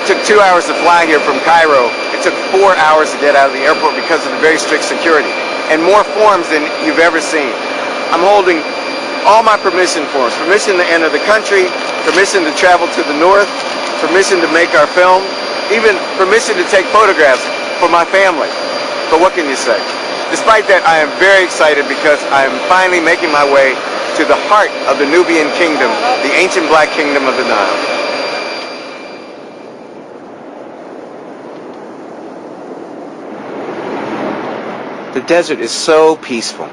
took 2 hours to fly here from Cairo. It took 4 hours to get out of the airport because of the very strict security. And more forms than you've ever seen. I'm holding all my permission forms. Permission to enter the country, permission to travel to the north, permission to make our film, even permission to take photographs for my family. But what can you say? Despite that, I am very excited because I am finally making my way to the heart of the Nubian kingdom, the ancient black kingdom of the Nile. The desert is so peaceful.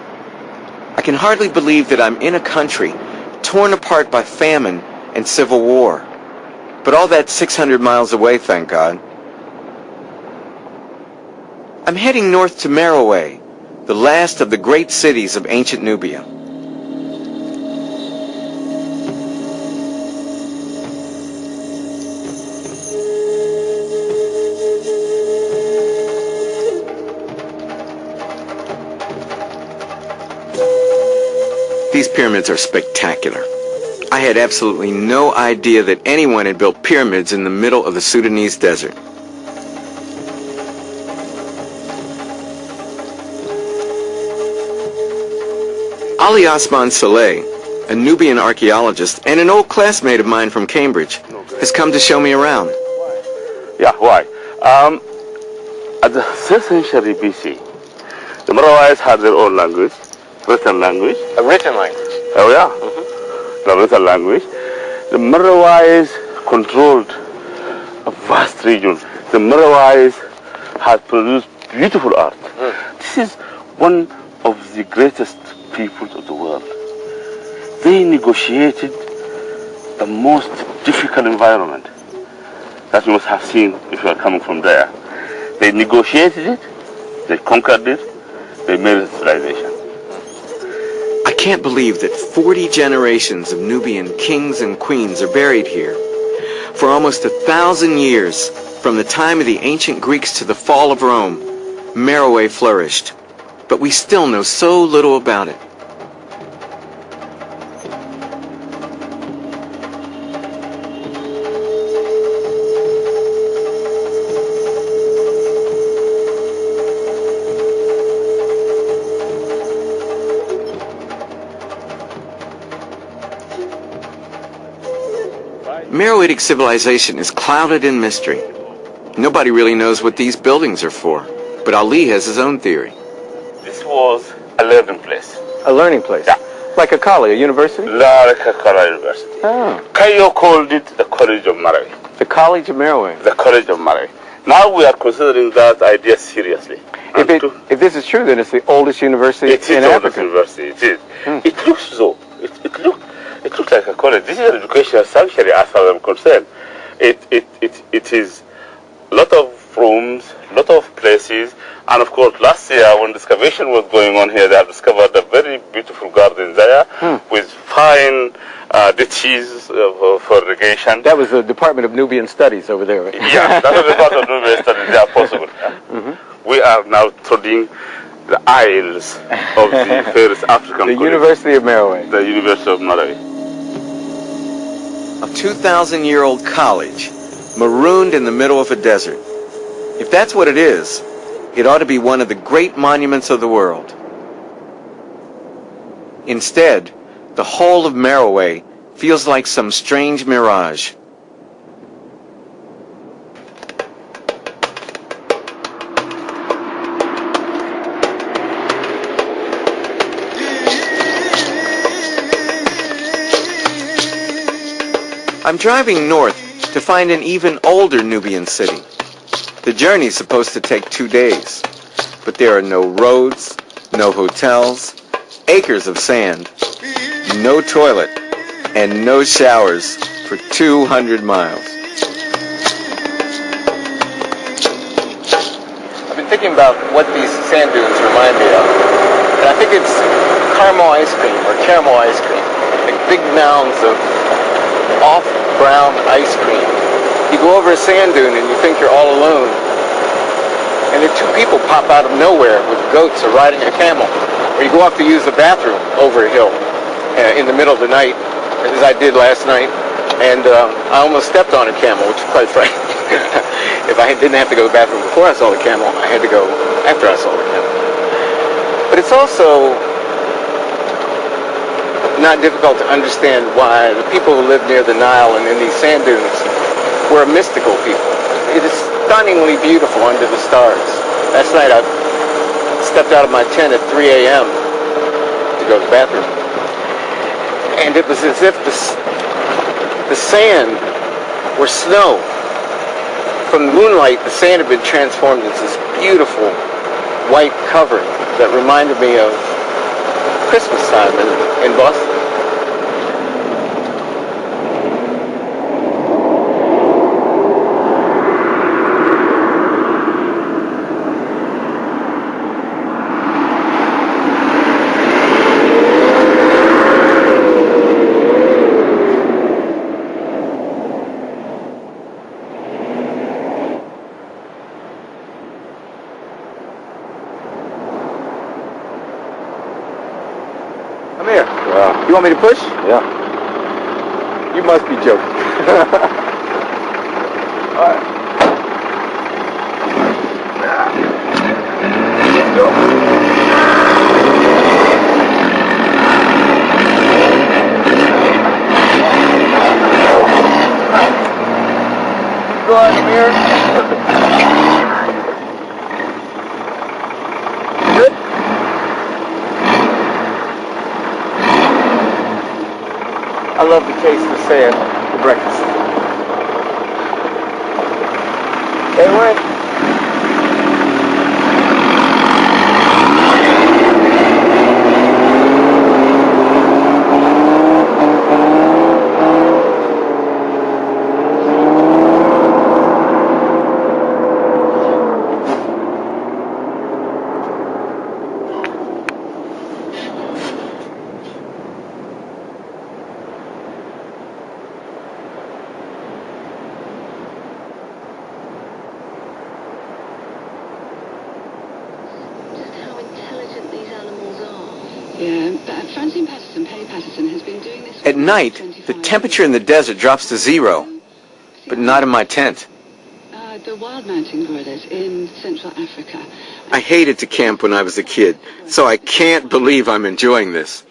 I can hardly believe that I'm in a country torn apart by famine and civil war. But all that's 600 miles away, thank God. I'm heading north to Marawy, the last of the great cities of ancient Nubia. These pyramids are spectacular. I had absolutely no idea that anyone had built pyramids in the middle of the Sudanese desert. Ali Osman Saleh, a Nubian archaeologist and an old classmate of mine from Cambridge, has come to show me around. Yeah, why? At the 3rd century BC, the Marawis had their own language, written language. A written language? Oh yeah, the written language. The Marawis controlled a vast region. The Marawis had produced beautiful art. This is one of the greatest peoples of the world. They negotiated the most difficult environment that you must have seen if you are coming from there. They negotiated it, they conquered it, they made a civilization. I can't believe that 40 generations of Nubian kings and queens are buried here. For almost 1,000 years, from the time of the ancient Greeks to the fall of Rome, Marawy flourished. But we still know so little about it. Marawi Civilization is clouded in mystery. Nobody really knows what these buildings are for, but Ali has his own theory. This was a learning place. A learning place? Yeah. Like a college, a university? Like a college university. Oh. Cairo called it the College of Marawi. The College of Marawi? The College of Marawi. Now we are considering that idea seriously. If this is true, then it's the oldest university in Africa. It is the oldest university, it is. It looks so. It looks like a college. This is an educational sanctuary as far as I'm concerned. It is a lot of rooms, a lot of places, and of course last year when excavation was going on here, they have discovered a very beautiful garden there with fine ditches for irrigation. That was the Department of Nubian Studies over there. Right? Yeah, that was the part of Nubian Studies, yeah, possible. We are now treading the aisles of the fairest African college. The University of Marawi. The University of Marawi. A 2,000-year-old college, marooned in the middle of a desert. If that's what it is, it ought to be one of the great monuments of the world. Instead, the whole of Marawy feels like some strange mirage. I'm driving north to find an even older Nubian city. The journey is supposed to take 2 days, but there are no roads, no hotels, acres of sand, no toilet, and no showers for 200 miles. I've been thinking about what these sand dunes remind me of, and I think it's caramel ice cream, like big mounds of off-brown ice cream. You go over a sand dune and you think you're all alone. And then 2 people pop out of nowhere with goats or riding a camel. Or you go off to use the bathroom over a hill in the middle of the night, as I did last night. And I almost stepped on a camel, which is quite frightening. If I didn't have to go to the bathroom before I saw the camel, I had to go after I saw the camel. But it's also not difficult to understand why the people who live near the Nile and in these sand dunes were a mystical people. It is stunningly beautiful under the stars. Last night I stepped out of my tent at 3 a.m. to go to the bathroom. And it was as if the sand were snow. From the moonlight, the sand had been transformed into this beautiful white cover that reminded me of Christmas time in Boston. Come here. Yeah. You want me to push? Yeah. You must be joking. All right. Let's go. Go on, come here. Good? I love the taste of sand for breakfast. Anyway. At night, the temperature in the desert drops to 0, but not in my tent. The wild mountain gorillas in Central Africa. I hated to camp when I was a kid, so I can't believe I'm enjoying this.